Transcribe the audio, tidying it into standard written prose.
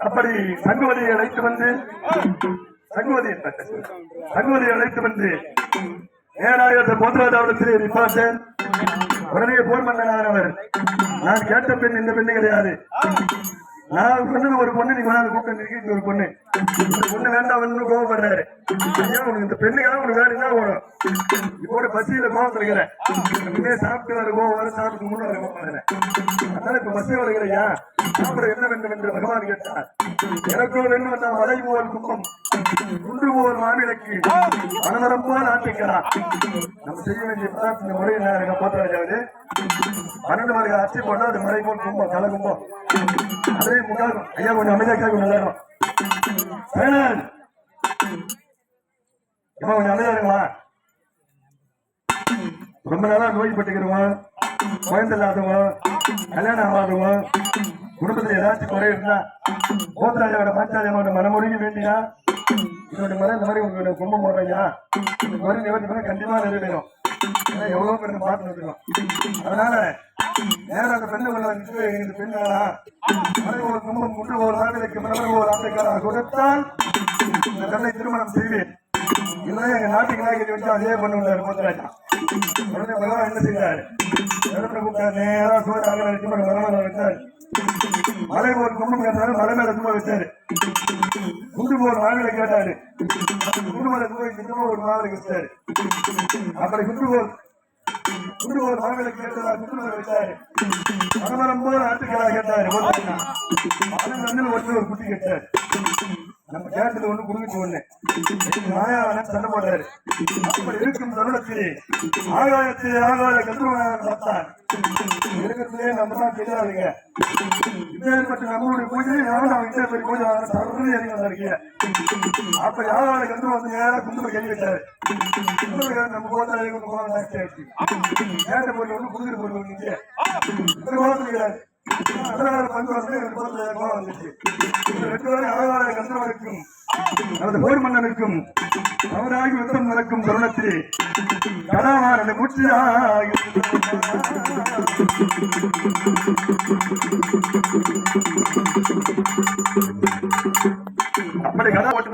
அப்படி சங்குவதியை அழைத்து வந்து நேராக போத்ராஜாவிடத்திலே நிப்பாட்டேன். உடனே போர் மன்னனானவர், நான் கேட்ட பெண் இந்த பெண்ணு கிடையாது, நான் சொன்னது ஒரு பொண்ணு, நீ கொண்டாந்து கூப்பிட்டு ஒரு பொண்ணு வேண்டாம் கோவப்படுறாரு. உனக்கு இந்த பெண்ணுக்காக உனக்கு வேற என்ன போடும், இப்போ பசியில கோவம் கிடைக்கிறேன், சாப்பிட்டு வர கோவம் வர சாப்பிட்டு முன்னாடி கோவப்படுறேன். அதனால இப்ப பசி வருகிறையா, சாப்பிட என்ன வேண்டும் என்று பகவான் கேட்டார். எனக்கோ வேண்டும் நான் மலை போல் கும்பம் குன்று போல் மாநிலக்கு மனநலம் போல் ஆட்சிக்கிறார். நம்ம செய்ய வேண்டிய இந்த முறையை போத்தாது 12 மணி ஆட்சி போனா அது மலை போல் கும்பம் கல கும்பம். அதே முகாகும் ஐயா கொஞ்சம் அமைதியாக கொஞ்சம் நேரம் கொஞ்சம் அமைதியாருங்களா. ரொம்ப நாளா நோய்பட்டுக்கிறோம், குழந்தை இல்லாதவங்க, கல்யாணம் ஆகாதவங்க, குடும்பத்துல ஏதாச்சும் குறை இருந்தா போத்ராஜாவோட பாச்சாரியோட மனமுறைய வேண்டியா இதோட முறை இந்த மாதிரி உங்களுக்கு கும்பம் போடுறையா இந்த மாதிரி நிவர்த்தி கண்டிப்பா நிறைவேறும். எவ்வளவு பேர் பார்த்து வந்துடும். அதனால நேரம் அந்த பெண்ணு வந்துட்டு இந்த பெண் ஒரு கும்பம் குன்று ஒரு நாடுகளுக்கு மனவர் ஒரு ஆட்டைக்காரா கொடுத்தால் இந்த பெண்ணை திருமணம் செய்வேன். இல்லை எங்க நாட்டுக்கு நாயகத்தை வச்சு அதே பண்ண விட்டாரு போத்ராஜா. உடனே பகவான் என்ன செய்தாரு, கூப்பிட்டாரு நேரா சோழ மரமலை வச்சாரு. மலை போர் கும்பம் கேட்டாரு, மலை மேல கும்ப வச்சாரு. குண்டு போர் மாவிலை கேட்டாரு, குண்டு மலை கும்ப ஒரு மாவிலை வச்சாரு. அப்படி குண்டு போர் மாவிலை கேட்டதா குண்டு மலை வச்சாரு. மரமரம் போல ஆட்டுக்களா கேட்டாரு. ஒரு குட்டி கேட்டாரு. நம்ம கேட்டது ஒண்ணு குடுக்கிட்டு ஒண்ணு மாயாவன சண்டை போடுறாரு. அப்படி இருக்கும் தருணத்திலே ஆகாயத்திலே ஆகாய கந்தூரன் பார்த்தார். இருக்கிறதுலே நம்ம தான் தெரியாதுங்க, இப்பேற்பட்ட நம்மளுடைய பூஜை யாரும் இதே பெரிய பூஜை சர்றது இறங்கி வந்திருக்கீங்க. அப்ப யாரோட கந்தூரம் வந்து நேரம் குண்டுல கை வச்சாரு. நம்ம போதாது கேட்ட பொருள் ஒண்ணு குடுக்கிற பொருள் ஒண்ணு கோபத்துக்கிறாரு. அதனால பங்கு வந்து கோபம் வந்துச்சு. 2 பேரும் அழகான கந்தூரனுக்கும் நமது போர் மன்னனுக்கும் அவராகி யுத்தம் நடக்கும் தருணத்திலே கதாவாரனை முற்றியாக அப்படி கதா போட்டு